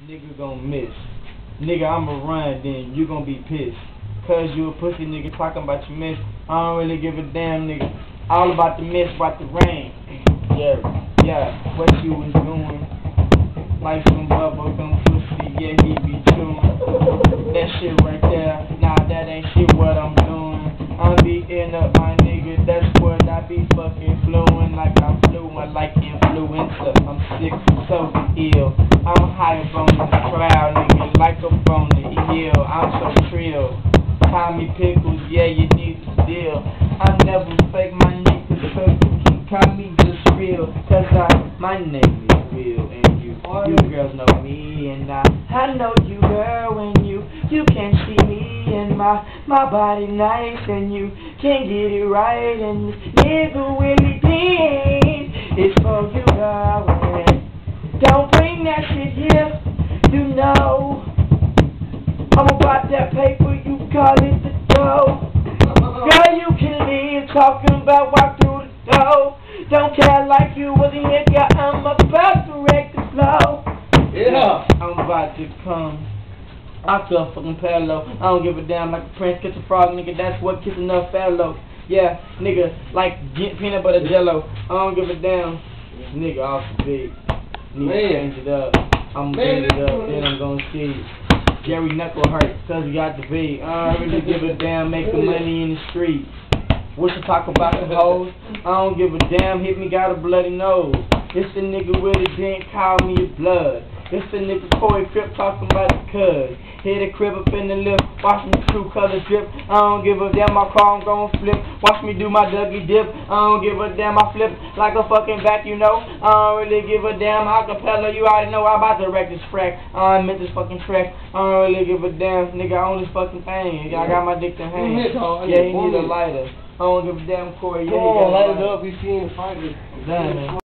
Nigga gon' miss. Nigga, I'ma run, then you gon' be pissed. Cause you a pussy nigga talking about your miss. I don't really give a damn, nigga. All about the miss, about the rain. Yeah, what you was doing. Like some bubble gum pussy, yeah, he be chewing. That shit right there, nah, that ain't shit what I'm doing. I'm beating up my nigga, that's what I be fucking fluent. Like I'm fluent, like influenza. I'm sick, so ill. I'm high up on the crowd, nigga, like a on the hill. I'm so trill. Call me Pickles, yeah, you need to deal. I never fake my niggas, so you can call me just real. Cause my name is real, and you girls know me, and I know you, girl, and you can see me, and my body nice, and you can get it right, and nigga Willie Dean, it's for you, girl, and don't bring that shit here, you know, I'm about that paper, you call it the dough, girl, you can leave talking about walk through the door, don't care like you wasn't here, girl, I'm about to wreck the flow. Yeah, I'm about to come. I feel fucking Palo. I don't give a damn like a prince kiss a frog, nigga. That's what kissing up fellow. Yeah, nigga, like peanut butter jello. I don't give a damn. Nigga off the beat. Need to change it up. I'm gonna change it up, then I'm gonna see. Jerry Knuckle hurt, cause he got the beat. I don't really give a damn, making money in the street. What you talk about the hoes? I don't give a damn, hit me got a bloody nose. It's the nigga with it, didn't call me a blood. It's the nigga Corey Crip talking about the cuz. Hit a crib up in the lift, watch me true colors drip. I don't give a damn, my car I'm gon' flip. Watch me do my Dougie dip. I don't give a damn, I flip like a fucking back, you know. I don't really give a damn, acapella, you already know I'm about to wreck this track. I meant this fucking track. I don't really give a damn, nigga, I own this fucking thing. I got my dick to hang. Yeah, he need a lighter. I don't give a damn, Corey. Yeah, he got a lighter. Light it up, you seen the fight. Done, man.